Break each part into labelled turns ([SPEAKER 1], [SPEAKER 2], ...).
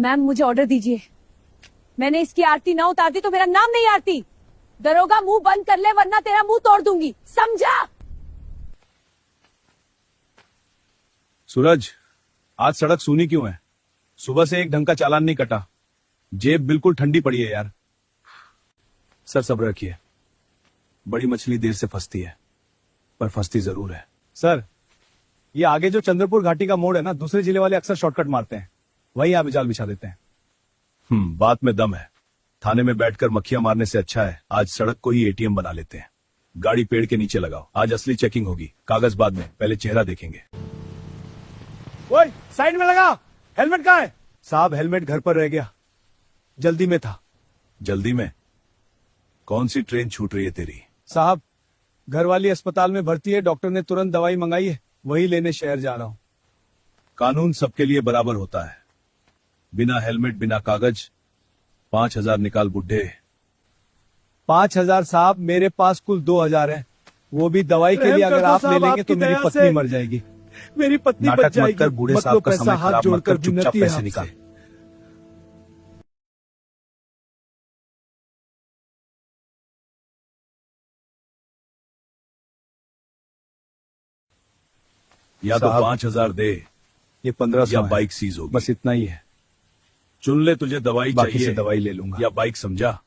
[SPEAKER 1] Ma'am मुझे order दीजिए। मैंने इसकी आरती ना उतार दी तो मेरा नाम नहीं आरती। दरोगा मुंह बंद कर ले वरना तेरा मुंह तोड़ दूंगी, समझा?
[SPEAKER 2] सूरज, आज सड़क सूनी क्यों है? सुबह से एक ढंग का चालान नहीं कटा। जेब बिल्कुल ठंडी पड़ी है यार। सर सब्र रखिए, बड़ी मछली देर से फंसती है पर फंसती जरूर है। सर, ये आगे जो चंद्रपुर घाटी का मोड़ है ना, दूसरे जिले वाले अक्सर शॉर्टकट मारते हैं, वहीं आप जाल बिछा देते हैं। बात में दम है। थाने में बैठकर मक्खियां मारने से अच्छा है आज सड़क को ही एटीएम बना लेते हैं। गाड़ी पेड़ के नीचे लगाओ, आज असली चेकिंग होगी, कागज बाद में, पहले चेहरा देखेंगे। ओए, साइड में लगा। हेलमेट कहाँ है? साहब, हेलमेट घर पर रह गया, जल्दी में था। जल्दी में? कौन सी ट्रेन छूट रही है तेरी? साहब, घरवाली अस्पताल में भर्ती है, डॉक्टर ने तुरंत दवाई मंगाई है, वही लेने शहर जा रहा हूं। कानून सबके लिए बराबर होता है। बिना हेलमेट, बिना कागज, 5,000 निकाल बुड्ढे। 5,000 साहब, मेरे पास कुल 2,000 है, वो भी दवाई के लिए। अगर आप ले लेंगे तो मेरी पत्नी मर जाएगी। मेरी पत्नी बच जाएगी। कर बूढ़े साहब का समय खराब मत कर, चुपचाप पैसे निकाल। या तो 5,000 दे, ये 1,500 या बाइक सीज होगी। बस इतना ही है। चुन ले, तुझे दवाई चाहिए, बाकी से दवाई ले लूंगा, या बाइक, समझा?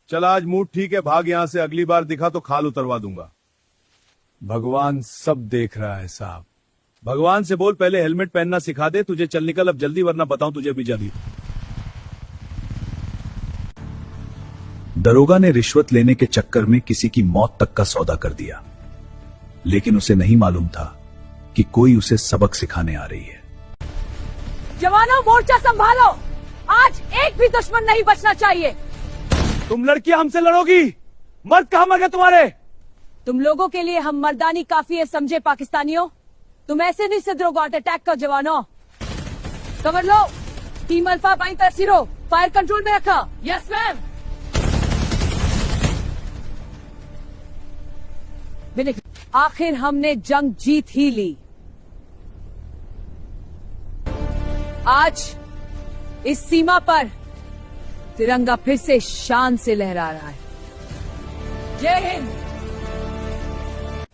[SPEAKER 2] चल, आज मूड ठीक है, भाग यहां से, अगली बार दिखा तो खाल उतरवा दूंगा। भगवान सब देख रहा है साहब। भगवान से बोल पहले हेलमेट पहनना सिखा दे। तुझे चल निकल अब जल्दी, वरना बताऊं तुझे भी जल्दी। दरोगा ने रिश्वत लेने के चक्कर में किसी की मौत तक का सौदा कर दिया, लेकिन उसे नहीं मालूम था कि कोई उसे सबक सिखाने आ रही है।
[SPEAKER 1] जवानों, मोर्चा संभालो, आज एक भी दुश्मन नहीं बचना चाहिए।
[SPEAKER 2] तुम लड़कियां हमसे लड़ोगी? मर्द कहां मर गए तुम्हारे?
[SPEAKER 1] तुम लोगों के लिए हम मर्दानी काफी है, समझे पाकिस्तानियों? तुम ऐसे नहीं सिद्रोगे, अटैक कर जवानों। Cover low, team alpha by तरफ सिरो, फायर कंट्रोल में रखा। Yes ma'am. आखिर हमने जंग जीत ही ली। आज इस सीमा पर तिरंगा फिर से शान से लहरा रहा है। जय हिंद।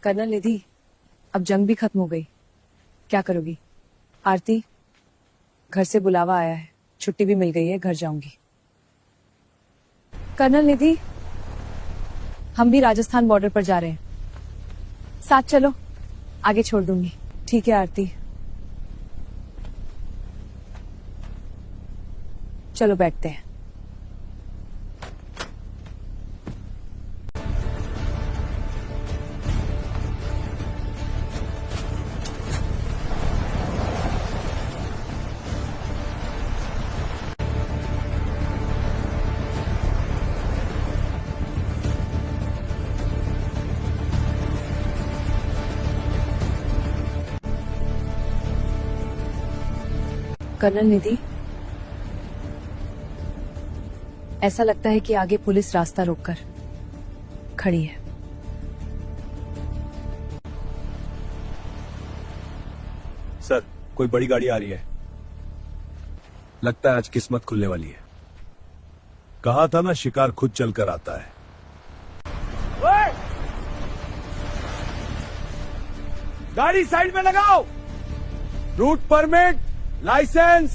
[SPEAKER 1] कर्नल निधि, अब जंग भी खत्म हो गई, क्या करोगी? आरती, घर से बुलावा आया है, छुट्टी भी मिल गई है, घर जाऊंगी। कर्नल निधि, हम भी राजस्थान बॉर्डर पर जा रहे हैं, साथ चलो, आगे छोड़ दूंगी। ठीक है आरती, चलो बैठते हैं। कर्नल निधि, ऐसा लगता है कि आगे पुलिस रास्ता रोककर खड़ी है।
[SPEAKER 2] सर, कोई बड़ी गाड़ी आ रही है, लगता है आज किस्मत खुलने वाली है। कहा था ना, शिकार खुद चलकर आता है। गाड़ी साइड में लगाओ, रूट परमिट, लाइसेंस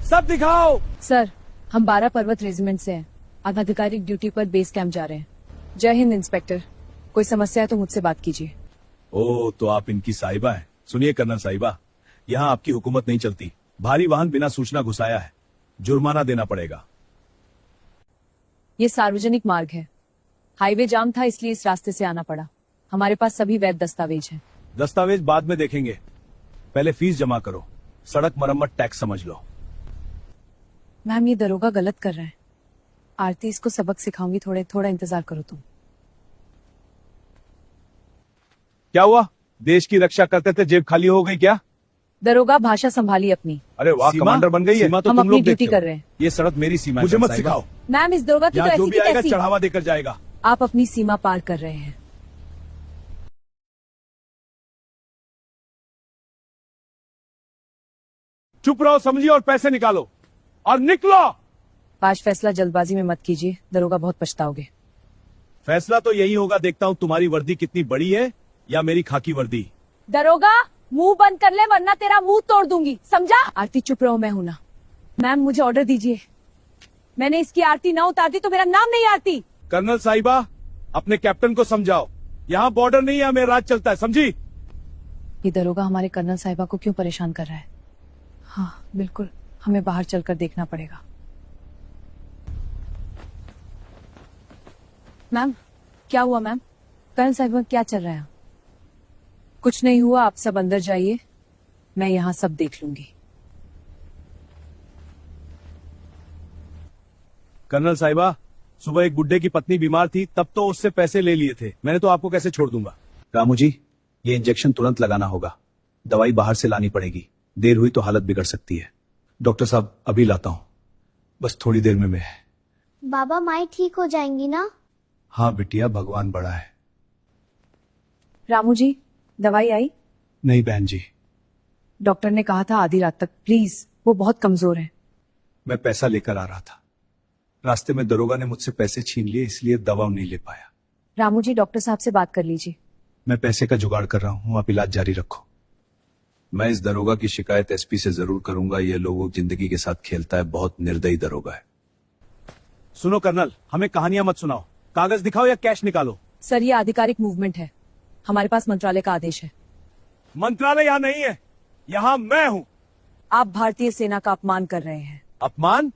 [SPEAKER 2] सब दिखाओ।
[SPEAKER 1] सर, हम 12 पर्वत रेजिमेंट से हैं, आधिकारिक ड्यूटी पर बेस कैंप जा रहे हैं। जय हिंद इंस्पेक्टर, कोई समस्या है तो मुझसे बात कीजिए।
[SPEAKER 2] ओ, तो आप इनकी साहिबा हैं। सुनिए कर्नल साहिबा, यहाँ आपकी हुकूमत नहीं चलती। भारी वाहन बिना सूचना घुसाया है, जुर्माना देना पड़ेगा।
[SPEAKER 1] ये सार्वजनिक मार्ग है, हाईवे जाम था इसलिए इस रास्ते से आना पड़ा। हमारे पास सभी वैध दस्तावेज हैं।
[SPEAKER 2] दस्तावेज बाद में देखेंगे, पहले फीस जमा करो। सड़क मरम्मत टैक्स समझ लो।
[SPEAKER 1] मैम, ये दरोगा गलत कर रहा है। आरती, इसको सबक सिखाऊंगी, थोड़ा इंतजार करो तुम।
[SPEAKER 2] क्या हुआ? देश की रक्षा करते थे, जेब खाली हो गई क्या?
[SPEAKER 1] दरोगा भाषा संभाली अपनी।
[SPEAKER 2] अरे वाह, कमांडर बन गई है। सीमा तो
[SPEAKER 1] हम
[SPEAKER 2] तुम
[SPEAKER 1] अपनी
[SPEAKER 2] लोग
[SPEAKER 1] ड्यूटी
[SPEAKER 2] देखते हो।
[SPEAKER 1] कर रहे हैं।
[SPEAKER 2] ये सड़क मेरी सीमा है। मुझे मत सिखाओ।
[SPEAKER 1] मैम, इस दरोगा की तो
[SPEAKER 2] यहाँ जो
[SPEAKER 1] ऐसी
[SPEAKER 2] भी
[SPEAKER 1] की
[SPEAKER 2] आएगा
[SPEAKER 1] तैसी।
[SPEAKER 2] चढ़ावा देकर जाएगा।
[SPEAKER 1] आप अपनी सीमा पार कर रहे हैं।
[SPEAKER 2] चुप रहो, समझिए, और पैसे निकालो और निकलो।
[SPEAKER 1] आज फैसला जल्दबाजी में मत कीजिए, दरोगा बहुत पछताओगे।
[SPEAKER 2] फैसला तो यही होगा, देखता हूँ तुम्हारी वर्दी कितनी बड़ी है या मेरी खाकी वर्दी।
[SPEAKER 1] दरोगा, मुंह बंद कर ले वरना तेरा मुंह तोड़ दूंगी, समझा? आरती चुप रहो, मैं हूं ना। मैम, मुझे ऑर्डर दीजिए। मैंने इसकी आरती ना उतारती तो मेरा नाम नहीं आरती।
[SPEAKER 2] कर्नल साहिबा, अपने कैप्टन को समझाओ, यहाँ बॉर्डर नहीं है, हमें राज चलता है, समझी?
[SPEAKER 1] ये दरोगा हमारे कर्नल साहिबा को क्यों परेशान कर रहा है? हाँ बिल्कुल, हमें बाहर चलकर देखना पड़ेगा। मैम, क्या हुआ मैम? कर्नल साहिबा क्या चल रहा है? कुछ नहीं हुआ, आप सब अंदर जाइए, मैं यहाँ सब देख लूंगी।
[SPEAKER 2] कर्नल साहिबा, सुबह एक बुड्ढे की पत्नी बीमार थी, तब तो उससे पैसे ले लिए थे। मैंने तो आपको कैसे छोड़ दूंगा? रामू जी, ये इंजेक्शन तुरंत लगाना होगा। दवाई बाहर से लानी पड़ेगी, देर हुई तो हालत बिगड़ सकती है। डॉक्टर साहब, अभी लाता हूँ, बस थोड़ी देर में मैं।
[SPEAKER 3] बाबा, माई ठीक हो जाएंगी ना?
[SPEAKER 2] हाँ बिटिया, भगवान बड़ा है।
[SPEAKER 1] रामू जी, दवाई आई?
[SPEAKER 2] नहीं बहन जी।
[SPEAKER 1] डॉक्टर ने कहा था आधी रात तक, प्लीज, वो बहुत कमजोर है।
[SPEAKER 2] मैं पैसा लेकर आ रहा था, रास्ते में दरोगा ने मुझसे पैसे छीन लिए, इसलिए दवा नहीं ले पाया।
[SPEAKER 1] रामू जी, डॉक्टर साहब से बात कर लीजिए।
[SPEAKER 2] मैं पैसे का जुगाड़ कर रहा हूँ, आप इलाज जारी रखो। मैं इस दरोगा की शिकायत एसपी से जरूर करूंगा। ये लोगों की जिंदगी के साथ खेलता है, बहुत निर्दयी दरोगा है। सुनो कर्नल, हमें कहानियां मत सुनाओ, कागज दिखाओ या कैश निकालो।
[SPEAKER 1] सर, ये आधिकारिक मूवमेंट है, हमारे पास मंत्रालय का आदेश है।
[SPEAKER 2] मंत्रालय यहाँ नहीं है, यहाँ मैं हूँ।
[SPEAKER 1] आप भारतीय सेना का अपमान कर रहे हैं।
[SPEAKER 2] अपमान?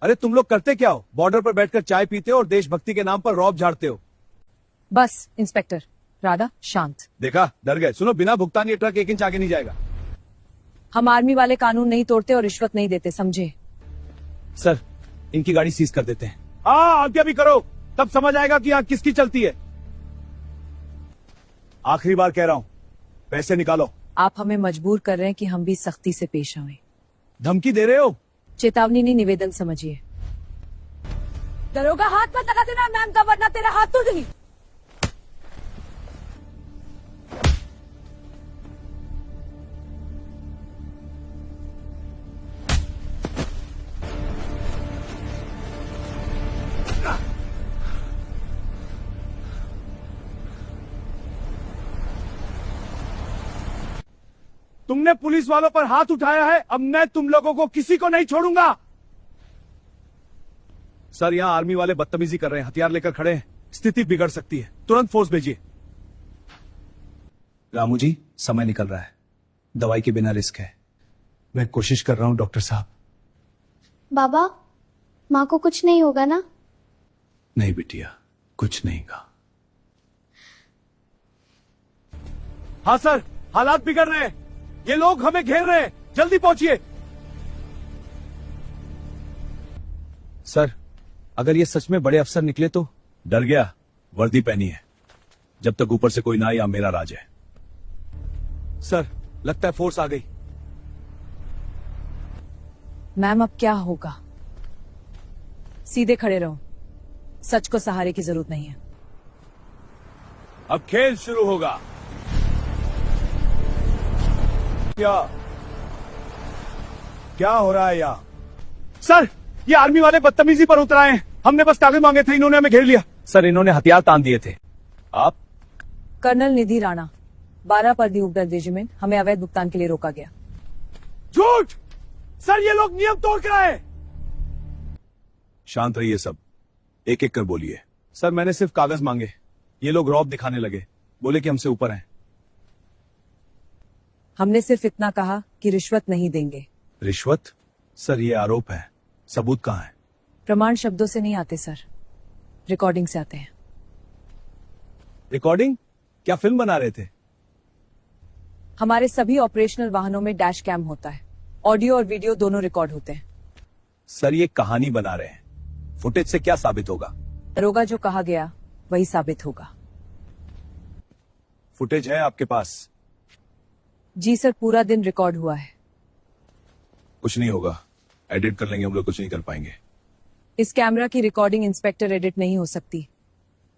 [SPEAKER 2] अरे तुम लोग करते क्या हो? बॉर्डर पर बैठकर चाय पीते हो और देशभक्ति के नाम पर रौब झाड़ते हो।
[SPEAKER 1] बस इंस्पेक्टर, राधा शांत।
[SPEAKER 2] देखा, डर गए। सुनो, बिना भुगतान ये ट्रक 1 इंच आगे नहीं जाएगा।
[SPEAKER 1] हम आर्मी वाले कानून नहीं तोड़ते और रिश्वत नहीं देते, समझे?
[SPEAKER 2] सर, इनकी गाड़ी सीज कर देते हैं। हाँ, आज्ञा भी करो, तब समझ आएगा कि यहाँ किसकी चलती है। आखिरी बार कह रहा हूँ, पैसे निकालो।
[SPEAKER 1] आप हमें मजबूर कर रहे हैं कि हम भी सख्ती से पेश आएं।
[SPEAKER 2] धमकी दे रहे हो?
[SPEAKER 1] चेतावनी नहीं, निवेदन समझिए। दरोगा, हाथ मत लगा देना मैम का, वरना तेरा हाथ तोड़ दूंगी।
[SPEAKER 2] तुमने पुलिस वालों पर हाथ उठाया है, अब मैं तुम लोगों को किसी को नहीं छोड़ूंगा। सर, यहां आर्मी वाले बदतमीजी कर रहे हैं, हथियार लेकर खड़े हैं, स्थिति बिगड़ सकती है, तुरंत फोर्स भेजिए। रामू जी, समय निकल रहा है, दवाई के बिना रिस्क है। मैं कोशिश कर रहा हूं डॉक्टर साहब।
[SPEAKER 3] बाबा, माँ को कुछ नहीं होगा ना?
[SPEAKER 2] नहीं बिटिया, कुछ नहीं का। हाँ सर, हालात बिगड़ रहे हैं, ये लोग हमें घेर रहे हैं, जल्दी पहुंचिए। सर, अगर ये सच में बड़े अफसर निकले तो? डर गया, वर्दी पहनी है, जब तक ऊपर से कोई ना आए, या मेरा राज है। सर, लगता है फोर्स आ गई।
[SPEAKER 1] मैम, अब क्या होगा? सीधे खड़े रहो, सच को सहारे की जरूरत नहीं है।
[SPEAKER 2] अब खेल शुरू होगा। क्या हो रहा है यहाँ? सर, ये आर्मी वाले बदतमीजी पर उतर आए हैं, हमने बस कागज मांगे थे, इन्होंने हमें घेर लिया। सर, इन्होंने हथियार तान दिए थे। आप?
[SPEAKER 1] कर्नल निधि राणा, 12 पर उपदल रेजिमेंट, हमें अवैध भुगतान के लिए रोका गया।
[SPEAKER 2] झूठ! सर, ये लोग नियम तोड़ कर आए। शांत रहिए सब, एक एक कर बोलिए। सर, मैंने सिर्फ कागज मांगे, ये लोग रौब दिखाने लगे, बोले कि हमसे ऊपर हैं।
[SPEAKER 1] हमने सिर्फ इतना कहा कि रिश्वत नहीं देंगे।
[SPEAKER 2] रिश्वत? सर, ये आरोप है, सबूत कहाँ है?
[SPEAKER 1] प्रमाण शब्दों से नहीं आते सर, रिकॉर्डिंग से आते हैं।
[SPEAKER 2] रिकॉर्डिंग? क्या फिल्म बना रहे थे?
[SPEAKER 1] हमारे सभी ऑपरेशनल वाहनों में डैश कैम होता है, ऑडियो और वीडियो दोनों रिकॉर्ड होते हैं।
[SPEAKER 2] सर, ये कहानी बना रहे हैं, फुटेज से क्या साबित होगा?
[SPEAKER 1] दरोगा जो कहा गया वही साबित होगा।
[SPEAKER 2] फुटेज है आपके पास?
[SPEAKER 1] जी सर, पूरा दिन रिकॉर्ड हुआ है।
[SPEAKER 2] कुछ नहीं होगा, एडिट कर लेंगे हम लोग, कुछ नहीं कर पाएंगे।
[SPEAKER 1] इस कैमरा की रिकॉर्डिंग इंस्पेक्टर एडिट नहीं हो सकती।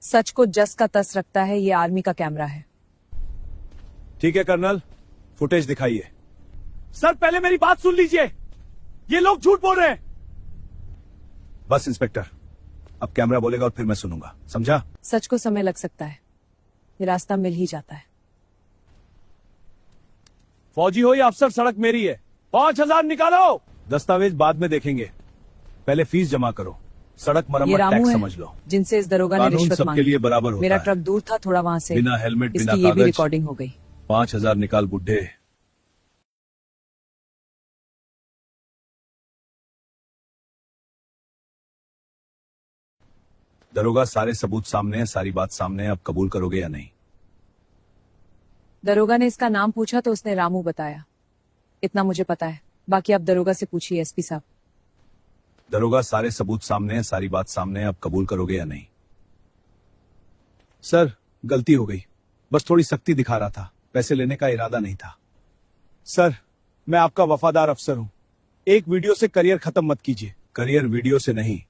[SPEAKER 1] सच को जस का तस रखता है, ये आर्मी का कैमरा है।
[SPEAKER 2] ठीक है कर्नल, फुटेज दिखाइए। सर पहले मेरी बात सुन लीजिए, ये लोग झूठ बोल रहे हैं। बस इंस्पेक्टर, अब कैमरा बोलेगा और फिर मैं सुनूंगा, समझा?
[SPEAKER 1] सच को समय लग सकता है, ये रास्ता मिल ही जाता है।
[SPEAKER 2] फौजी हो या अफसर, सड़क मेरी है। 5,000 निकालो। दस्तावेज बाद में देखेंगे, पहले फीस जमा करो। सड़क
[SPEAKER 1] ये
[SPEAKER 2] मरम्मत
[SPEAKER 1] रामू
[SPEAKER 2] टैक्स
[SPEAKER 1] है,
[SPEAKER 2] समझ लो।
[SPEAKER 1] जिनसे इस दरोगा ने
[SPEAKER 2] कानून
[SPEAKER 1] रिश्वत
[SPEAKER 2] सबके
[SPEAKER 1] मांगी।
[SPEAKER 2] लिए बराबर होता
[SPEAKER 1] मेरा
[SPEAKER 2] है।
[SPEAKER 1] ट्रक दूर था थोड़ा वहां से,
[SPEAKER 2] बिना हेलमेट, बिना
[SPEAKER 1] इसकी ये भी
[SPEAKER 2] कागज।
[SPEAKER 1] रिकॉर्डिंग हो गई।
[SPEAKER 2] 5,000 निकाल बुड्ढे। दरोगा, सारे सबूत सामने है, सारी बात सामने है, अब कबूल करोगे या नहीं?
[SPEAKER 1] दरोगा ने इसका नाम पूछा तो उसने रामू बताया, इतना मुझे पता है। बाकी आप दरोगा से पूछिए एसपी साहब।
[SPEAKER 2] दरोगा, सारे सबूत सामने है, सारी बात सामने है, अब कबूल करोगे या नहीं? सर गलती हो गई, बस थोड़ी सख्ती दिखा रहा था, पैसे लेने का इरादा नहीं था। सर मैं आपका वफादार अफसर हूं, एक वीडियो से करियर खत्म मत कीजिए। करियर वीडियो से नहीं,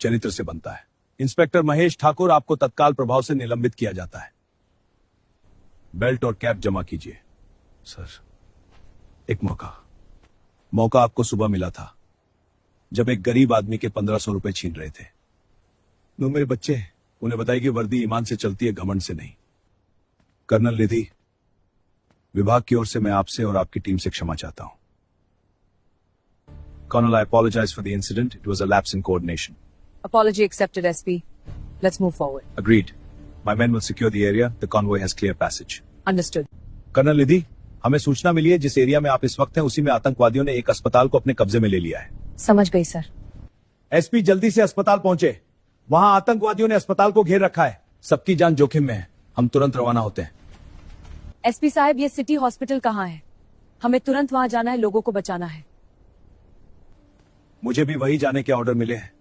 [SPEAKER 2] चरित्र से बनता है। इंस्पेक्टर महेश ठाकुर, आपको तत्काल प्रभाव से निलंबित किया जाता है। बेल्ट और कैप जमा कीजिए। सर एक मौका आपको सुबह मिला था, जब एक गरीब आदमी के 1,500 रुपए छीन रहे थे। नो मेरे बच्चे, उन्हें बताइए कि वर्दी ईमान से चलती है, घमंड से नहीं। कर्नल निधि, विभाग की ओर से मैं आपसे और आपकी टीम से क्षमा चाहता हूं। Colonel, I apologize for the incident. It was a lapse in coordination.
[SPEAKER 1] Apology accepted, SP. Let's move forward.
[SPEAKER 2] Agreed. My men will secure the area. The convoy has clear passage.
[SPEAKER 1] Understood.
[SPEAKER 2] Colonel Nidhi, हमें सूचना मिली है जिस area में आप इस वक्त हैं उसी में आतंकवादियों ने एक अस्पताल को अपने कब्जे में ले लिया है।
[SPEAKER 1] समझ गई सर।
[SPEAKER 2] एसपी जल्दी से अस्पताल पहुंचे, वहां आतंकवादियों ने अस्पताल को घेर रखा है, सबकी जान जोखिम में है। हम तुरंत रवाना होते हैं।
[SPEAKER 1] एसपी साहब, ये सिटी हॉस्पिटल कहाँ है? हमें तुरंत वहां जाना है, लोगों को बचाना है।
[SPEAKER 2] मुझे भी वही जाने के ऑर्डर मिले हैं,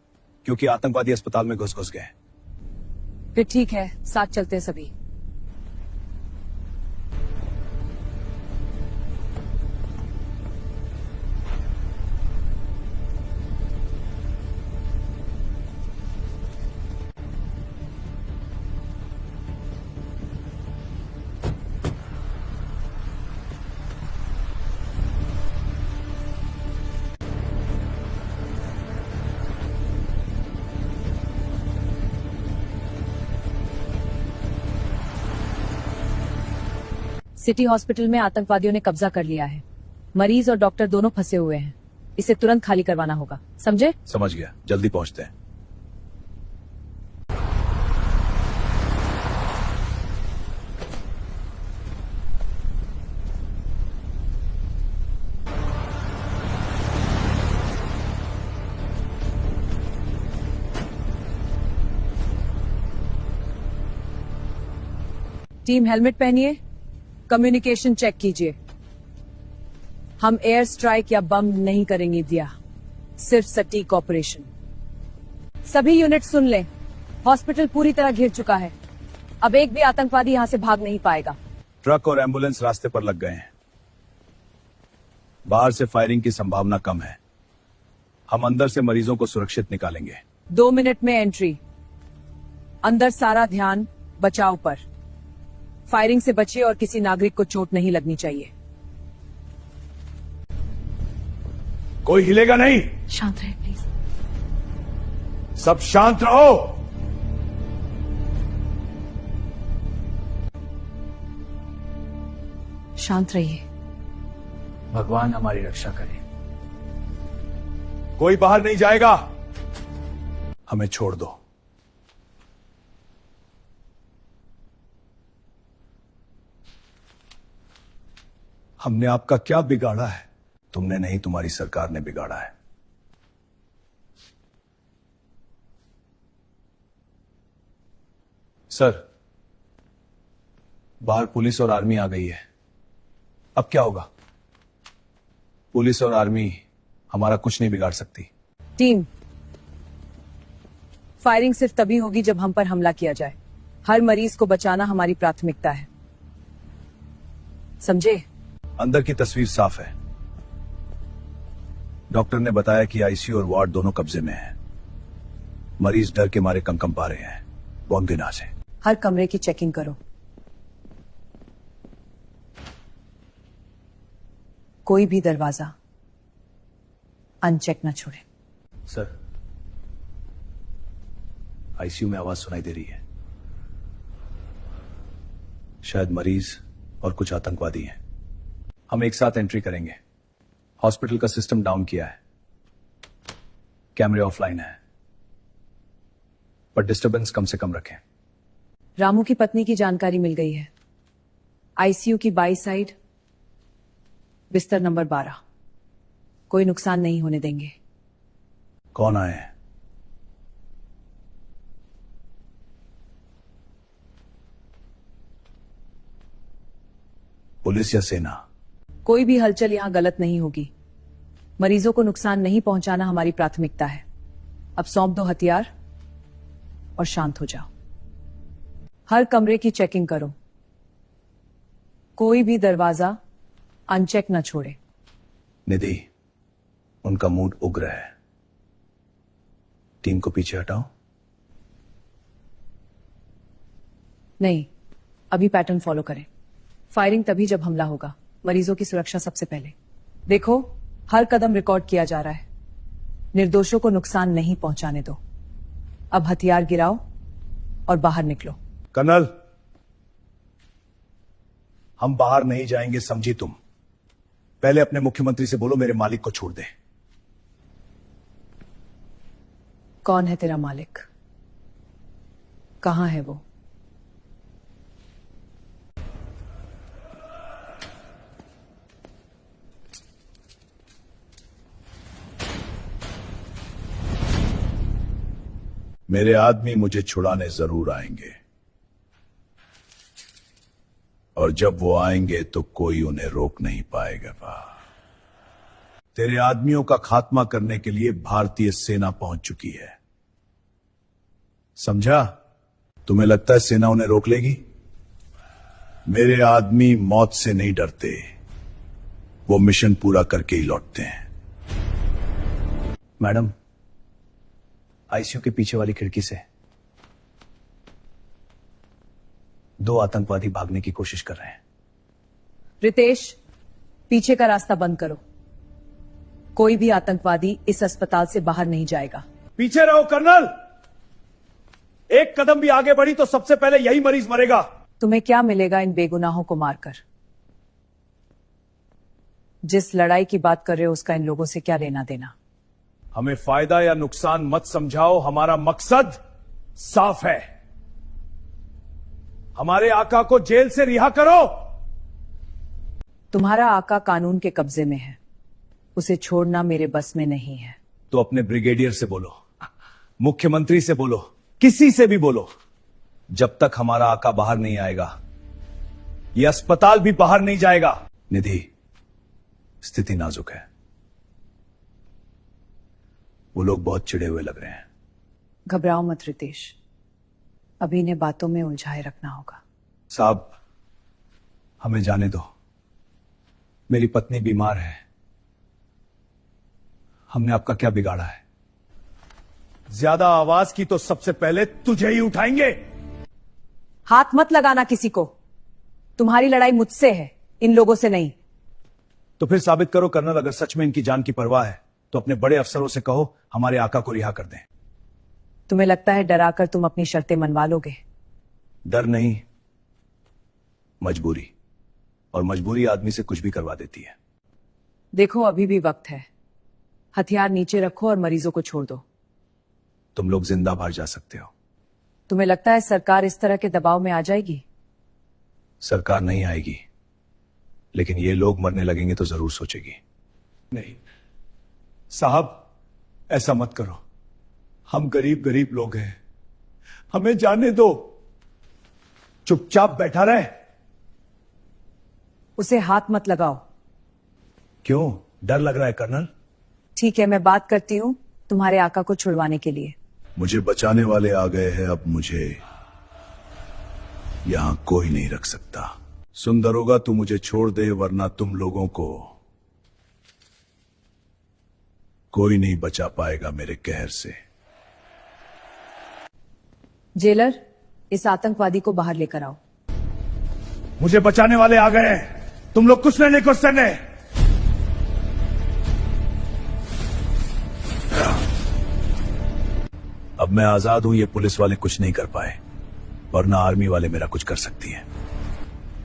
[SPEAKER 2] क्योंकि आतंकवादी अस्पताल में घुस गए।
[SPEAKER 1] फिर ठीक है, साथ चलते हैं सभी। सिटी हॉस्पिटल में आतंकवादियों ने कब्जा कर लिया है। मरीज और डॉक्टर दोनों फंसे हुए हैं, इसे तुरंत खाली करवाना होगा, समझे?
[SPEAKER 2] समझ गया, जल्दी पहुंचते हैं।
[SPEAKER 1] टीम हेलमेट पहनिए, कम्युनिकेशन चेक कीजिए। हम एयर स्ट्राइक या बम नहीं करेंगे दिया, सिर्फ सटीक ऑपरेशन। सभी यूनिट सुन लें, हॉस्पिटल पूरी तरह घिर चुका है, अब एक भी आतंकवादी यहां से भाग नहीं पाएगा।
[SPEAKER 2] ट्रक और एम्बुलेंस रास्ते पर लग गए हैं, बाहर से फायरिंग की संभावना कम है। हम अंदर से मरीजों को सुरक्षित निकालेंगे।
[SPEAKER 1] 2 मिनट में एंट्री। अंदर सारा ध्यान बचाव पर। फायरिंग से बचिए और किसी नागरिक को चोट नहीं लगनी चाहिए।
[SPEAKER 2] कोई हिलेगा नहीं।
[SPEAKER 1] शांत रहे प्लीज।
[SPEAKER 2] सब शांत रहो।
[SPEAKER 1] शांत रहिए।
[SPEAKER 4] भगवान हमारी रक्षा करे।
[SPEAKER 2] कोई बाहर नहीं जाएगा। हमें छोड़ दो। हमने आपका क्या बिगाड़ा है? तुमने नहीं, तुम्हारी सरकार ने बिगाड़ा है। सर, बाहर पुलिस और आर्मी आ गई है, अब क्या होगा? पुलिस और आर्मी हमारा कुछ नहीं बिगाड़ सकती।
[SPEAKER 1] टीम, फायरिंग सिर्फ तभी होगी जब हम पर हमला किया जाए। हर मरीज को बचाना हमारी प्राथमिकता है, समझे?
[SPEAKER 2] अंदर की तस्वीर साफ है, डॉक्टर ने बताया कि आईसीयू और वार्ड दोनों कब्जे में है। मरीज डर के मारे कंपा रहे हैं। बहुत गिनाज है।
[SPEAKER 1] हर कमरे की चेकिंग करो। कोई भी दरवाजा अनचेक न छोड़े।
[SPEAKER 2] सर, आईसीयू में आवाज सुनाई दे रही है। शायद मरीज और कुछ आतंकवादी हैं। हम एक साथ एंट्री करेंगे। हॉस्पिटल का सिस्टम डाउन किया है, कैमरे ऑफलाइन है, पर डिस्टरबेंस कम से कम रखें।
[SPEAKER 1] रामू की पत्नी की जानकारी मिल गई है। आईसीयू की बाई साइड बिस्तर नंबर 12। कोई नुकसान नहीं होने देंगे।
[SPEAKER 2] कौन आए हैं? पुलिस या सेना?
[SPEAKER 1] कोई भी हलचल यहां गलत नहीं होगी। मरीजों को नुकसान नहीं पहुंचाना हमारी प्राथमिकता है। अब सौंप दो हथियार और शांत हो जाओ। हर कमरे की चेकिंग करो। कोई भी दरवाजा अनचेक न छोड़े।
[SPEAKER 2] निधि, उनका मूड उग्र है। टीम को पीछे हटाओ।
[SPEAKER 1] नहीं, अभी पैटर्न फॉलो करें। फायरिंग तभी जब हमला होगा। मरीजों की सुरक्षा सबसे पहले। देखो, हर कदम रिकॉर्ड किया जा रहा है। निर्दोषों को नुकसान नहीं पहुंचाने दो। अब हथियार गिराओ और बाहर निकलो।
[SPEAKER 2] कर्नल, हम बाहर नहीं जाएंगे, समझी तुम? पहले अपने मुख्यमंत्री से बोलो मेरे मालिक को छोड़ दे।
[SPEAKER 1] कौन है तेरा मालिक? कहां है वो?
[SPEAKER 2] मेरे आदमी मुझे छुड़ाने जरूर आएंगे, और जब वो आएंगे तो कोई उन्हें रोक नहीं पाएगा। तेरे आदमियों का खात्मा करने के लिए भारतीय सेना पहुंच चुकी है, समझा? तुम्हें लगता है सेना उन्हें रोक लेगी? मेरे आदमी मौत से नहीं डरते, वो मिशन पूरा करके ही लौटते हैं। मैडम, आईसीयू के पीछे वाली खिड़की से 2 आतंकवादी भागने की कोशिश कर रहे हैं।
[SPEAKER 1] रितेश, पीछे का रास्ता बंद करो। कोई भी आतंकवादी इस अस्पताल से बाहर नहीं जाएगा।
[SPEAKER 2] पीछे रहो कर्नल। एक कदम भी आगे बढ़ी तो सबसे पहले यही मरीज मरेगा।
[SPEAKER 1] तुम्हें क्या मिलेगा इन बेगुनाहों को मारकर? जिस लड़ाई की बात कर रहे हो उसका इन लोगों से क्या लेना देना?
[SPEAKER 2] हमें फायदा या नुकसान मत समझाओ, हमारा मकसद साफ है। हमारे आका को जेल से रिहा करो।
[SPEAKER 1] तुम्हारा आका कानून के कब्जे में है, उसे छोड़ना मेरे बस में नहीं है।
[SPEAKER 2] तो अपने ब्रिगेडियर से बोलो, मुख्यमंत्री से बोलो, किसी से भी बोलो, जब तक हमारा आका बाहर नहीं आएगा यह अस्पताल भी बाहर नहीं जाएगा। निधि, स्थिति नाजुक है। वो लोग बहुत चिढ़े हुए लग रहे हैं।
[SPEAKER 1] घबराओ मत रितेश, अभी इन्हें बातों में उलझाए रखना होगा।
[SPEAKER 2] साहब, हमें जाने दो। मेरी पत्नी बीमार है। हमने आपका क्या बिगाड़ा है? ज्यादा आवाज की तो सबसे पहले तुझे ही उठाएंगे।
[SPEAKER 1] हाथ मत लगाना किसी को। तुम्हारी लड़ाई मुझसे है, इन लोगों से नहीं।
[SPEAKER 2] तो फिर साबित करो कर्नल, अगर सच में इनकी जान की परवाह है तो अपने बड़े अफसरों से कहो हमारे आका को रिहा कर दें।
[SPEAKER 1] तुम्हें लगता है डराकर तुम अपनी शर्तें मनवा लोगे?
[SPEAKER 2] डर नहीं, मजबूरी। और मजबूरी आदमी से कुछ भी करवा देती है।
[SPEAKER 1] देखो, अभी भी वक्त है। हथियार नीचे रखो और मरीजों को छोड़ दो।
[SPEAKER 2] तुम लोग जिंदा बाहर जा सकते हो।
[SPEAKER 1] तुम्हें लगता है सरकार इस तरह के दबाव में आ जाएगी?
[SPEAKER 2] सरकार नहीं आएगी, लेकिन ये लोग मरने लगेंगे तो जरूर सोचेगी। नहीं साहब, ऐसा मत करो। हम गरीब गरीब लोग हैं, हमें जाने दो। चुपचाप बैठा रहे।
[SPEAKER 1] उसे हाथ मत लगाओ।
[SPEAKER 2] क्यों, डर लग रहा है कर्नल?
[SPEAKER 1] ठीक है, मैं बात करती हूं तुम्हारे आका को छुड़वाने के लिए।
[SPEAKER 2] मुझे बचाने वाले आ गए हैं, अब मुझे यहां कोई नहीं रख सकता। सुंदरोगा, तू मुझे छोड़ दे, वरना तुम लोगों को कोई नहीं बचा पाएगा मेरे कहर से।
[SPEAKER 1] जेलर, इस आतंकवादी को बाहर लेकर आओ।
[SPEAKER 2] मुझे बचाने वाले आ गए हैं, तुम लोग कुछ नहीं कर सकते। अब मैं आजाद हूं, ये पुलिस वाले कुछ नहीं कर पाए और ना आर्मी वाले मेरा कुछ कर सकती है।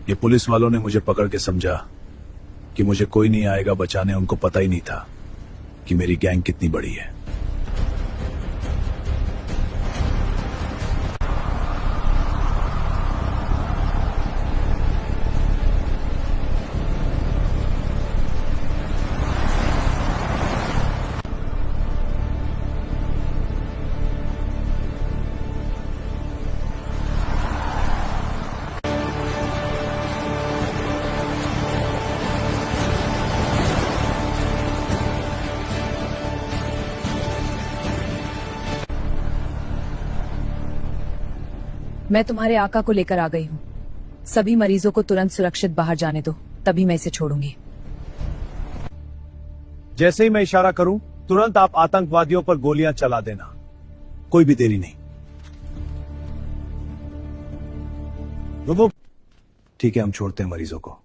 [SPEAKER 2] ये पुलिस वालों ने मुझे पकड़ के समझा कि मुझे कोई नहीं आएगा बचाने। उनको पता ही नहीं था कि मेरी गैंग कितनी बड़ी है।
[SPEAKER 1] मैं तुम्हारे आका को लेकर आ गई हूँ। सभी मरीजों को तुरंत सुरक्षित बाहर जाने दो, तभी मैं इसे छोड़ूंगी।
[SPEAKER 2] जैसे ही मैं इशारा करूं, तुरंत आप आतंकवादियों पर गोलियां चला देना, कोई भी देरी नहीं। रुको। ठीक है, हम छोड़ते हैं मरीजों को।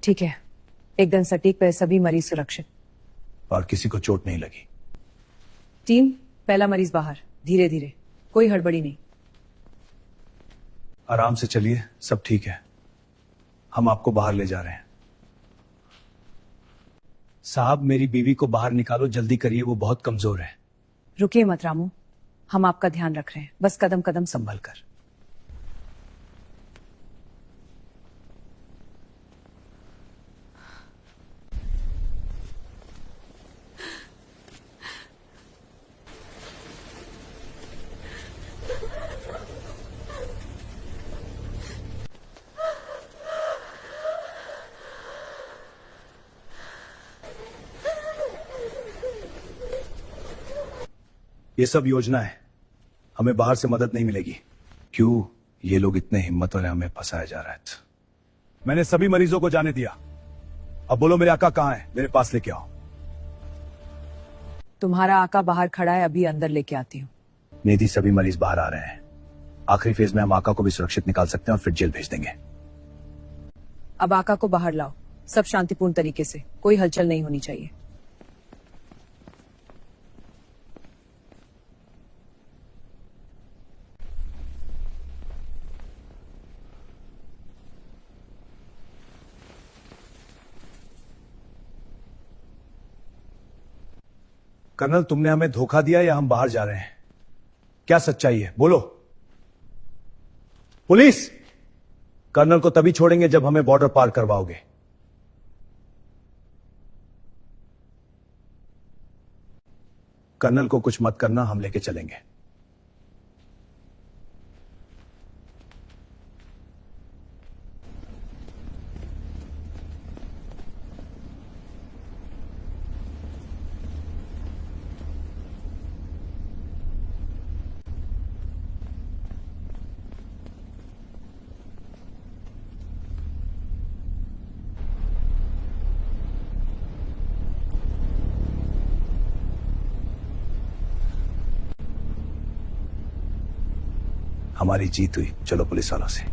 [SPEAKER 1] ठीक है, एकदम सटीक पे सभी मरीज सुरक्षित
[SPEAKER 2] और किसी को चोट नहीं लगी।
[SPEAKER 1] टीम, पहला मरीज बाहर, धीरे धीरे, कोई हड़बड़ी नहीं।
[SPEAKER 2] आराम से चलिए, सब ठीक है। हम आपको बाहर ले जा रहे हैं। साहब, मेरी बीवी को बाहर निकालो, जल्दी करिए, वो बहुत कमजोर है।
[SPEAKER 1] रुकिए मत रामू, हम आपका ध्यान रख रहे हैं, बस कदम कदम संभल कर।
[SPEAKER 2] ये सब योजना है, हमें बाहर से मदद नहीं मिलेगी। क्यों ये लोग इतने हिम्मत वाले, हमें फंसाया जा रहा है। मैंने सभी मरीजों को जाने दिया। अब बोलो मेरे आका कहां है, मेरे पास लेके आओ।
[SPEAKER 1] तुम्हारा आका बाहर खड़ा है, अभी अंदर लेके आती हूँ।
[SPEAKER 2] निधि, सभी मरीज बाहर आ रहे हैं। आखिरी फेज में हम आका को भी सुरक्षित निकाल सकते हैं और फिर जेल भेज देंगे।
[SPEAKER 1] अब आका को बाहर लाओ, सब शांतिपूर्ण तरीके से, कोई हलचल नहीं होनी चाहिए।
[SPEAKER 2] कर्नल, तुमने हमें धोखा दिया या हम बाहर जा रहे हैं? क्या सच्चाई है, बोलो। पुलिस, कर्नल को तभी छोड़ेंगे जब हमें बॉर्डर पार करवाओगे। कर्नल को कुछ मत करना, हम लेके चलेंगे। हमारी जीत हुई, चलो पुलिस वालों से।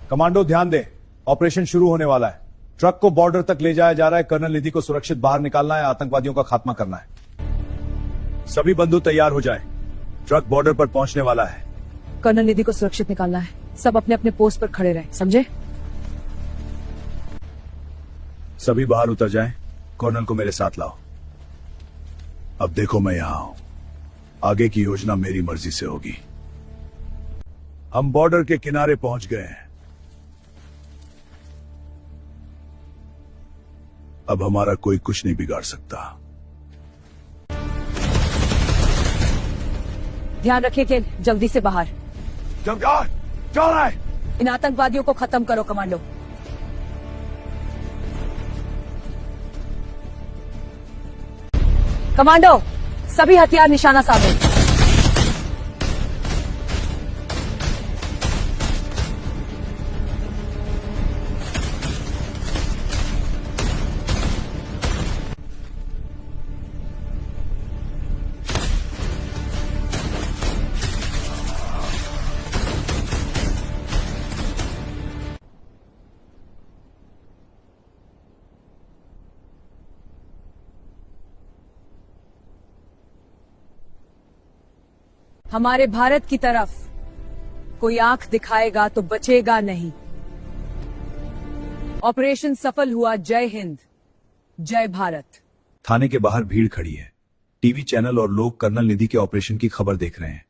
[SPEAKER 2] कमांडो ध्यान दें, ऑपरेशन शुरू होने वाला है। ट्रक को बॉर्डर तक ले जाया जा रहा है। कर्नल निधि को सुरक्षित बाहर निकालना है, आतंकवादियों का खात्मा करना है। सभी बंधु तैयार हो जाएं। ट्रक बॉर्डर पर पहुंचने वाला है।
[SPEAKER 1] कर्नल निधि को सुरक्षित निकालना है, सब अपने अपने पोस्ट पर खड़े रहें, समझे?
[SPEAKER 2] सभी बाहर उतर जाएं। कर्नल को मेरे साथ लाओ। अब देखो मैं यहां हूं, आगे की योजना मेरी मर्जी से होगी। हम बॉर्डर के किनारे पहुंच गए हैं। अब हमारा कोई कुछ नहीं बिगाड़ सकता।
[SPEAKER 1] ध्यान रखिए कि जल्दी से बाहर।
[SPEAKER 2] जमगार, क्या हो रहा है?
[SPEAKER 1] इन आतंकवादियों को खत्म करो कमांडो। कमांडो, सभी हथियार निशाना साबित। हमारे भारत की तरफ कोई आंख दिखाएगा तो बचेगा नहीं। ऑपरेशन सफल हुआ। जय हिंद, जय भारत।
[SPEAKER 2] थाने के बाहर भीड़ खड़ी है। टीवी चैनल और लोग कर्नल निधि के ऑपरेशन की खबर देख रहे हैं।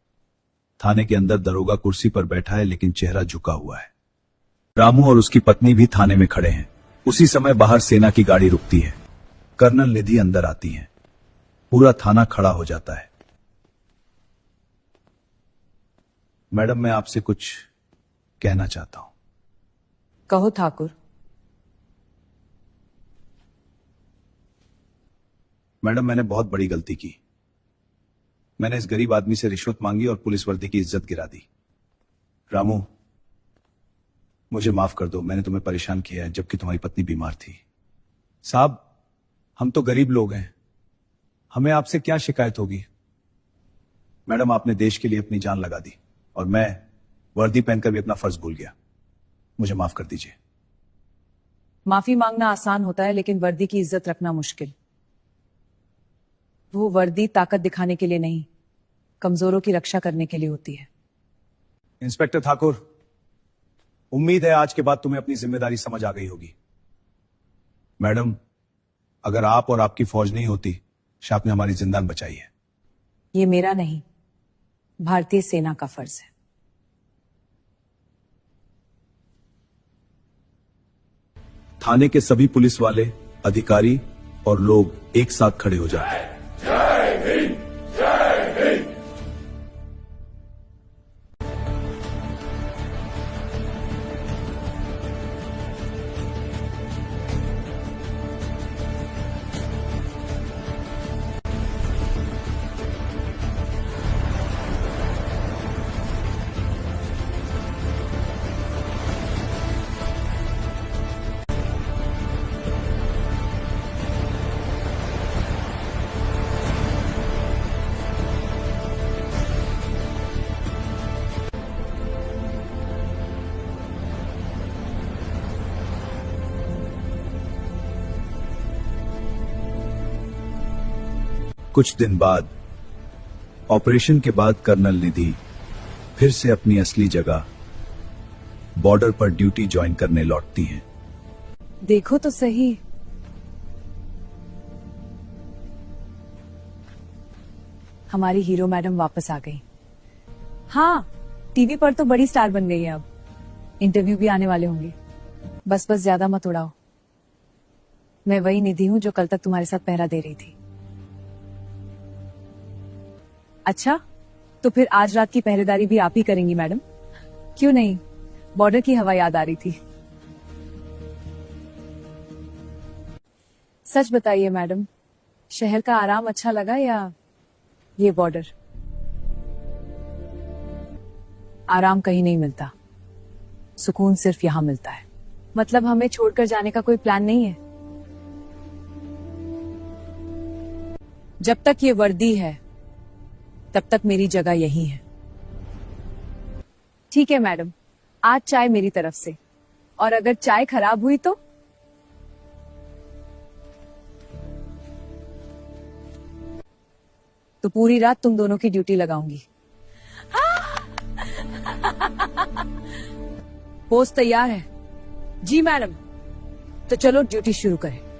[SPEAKER 2] थाने के अंदर दरोगा कुर्सी पर बैठा है, लेकिन चेहरा झुका हुआ है। रामू और उसकी पत्नी भी थाने में खड़े हैं। उसी समय बाहर सेना की गाड़ी रुकती है। कर्नल निधि अंदर आती हैं। पूरा थाना खड़ा हो जाता है। मैडम, मैं आपसे कुछ कहना चाहता हूं।
[SPEAKER 1] कहो ठाकुर।
[SPEAKER 2] मैडम, मैंने बहुत बड़ी गलती की। मैंने इस गरीब आदमी से रिश्वत मांगी और पुलिस वर्दी की इज्जत गिरा दी। रामू, मुझे माफ कर दो। मैंने तुम्हें परेशान किया है जबकि तुम्हारी पत्नी बीमार थी। साहब, हम तो गरीब लोग हैं, हमें आपसे क्या शिकायत होगी। मैडम, आपने देश के लिए अपनी जान लगा दी और मैं वर्दी पहनकर भी अपना फर्ज भूल गया। मुझे माफ कर दीजिए।
[SPEAKER 1] माफी मांगना आसान होता है, लेकिन वर्दी की इज्जत रखना मुश्किल। वो वर्दी ताकत दिखाने के लिए नहीं, कमजोरों की रक्षा करने के लिए होती है।
[SPEAKER 2] इंस्पेक्टर ठाकुर, उम्मीद है आज के बाद तुम्हें अपनी जिम्मेदारी समझ आ गई होगी। मैडम, अगर आप और आपकी फौज नहीं होती, शायद ने हमारी जिंदान बचाई है।
[SPEAKER 1] ये मेरा नहीं, भारतीय सेना का फर्ज है।
[SPEAKER 2] थाने के सभी पुलिस वाले, अधिकारी और लोग एक साथ खड़े हो जाते हैं। कुछ दिन बाद, ऑपरेशन के बाद कर्नल निधि फिर से अपनी असली जगह बॉर्डर पर ड्यूटी ज्वाइन करने लौटती हैं।
[SPEAKER 1] देखो तो सही, हमारी हीरो मैडम वापस आ गई। हाँ, टीवी पर तो बड़ी स्टार बन गई है। अब इंटरव्यू भी आने वाले होंगे। बस ज्यादा मत उड़ाओ। मैं वही निधि हूं जो कल तक तुम्हारे साथ पहरा दे रही थी। अच्छा, तो फिर आज रात की पहरेदारी भी आप ही करेंगी मैडम? क्यों नहीं, बॉर्डर की हवा याद आ रही थी। सच बताइए मैडम, शहर का आराम अच्छा लगा या ये बॉर्डर? आराम कहीं नहीं मिलता, सुकून सिर्फ यहां मिलता है। मतलब हमें छोड़कर जाने का कोई प्लान नहीं है? जब तक ये वर्दी है तब तक मेरी जगह यही है। ठीक है मैडम, आज चाय मेरी तरफ से, और अगर चाय खराब हुई तो पूरी रात तुम दोनों की ड्यूटी लगाऊंगी। पोस्ट तैयार है? जी मैडम। तो चलो ड्यूटी शुरू करें।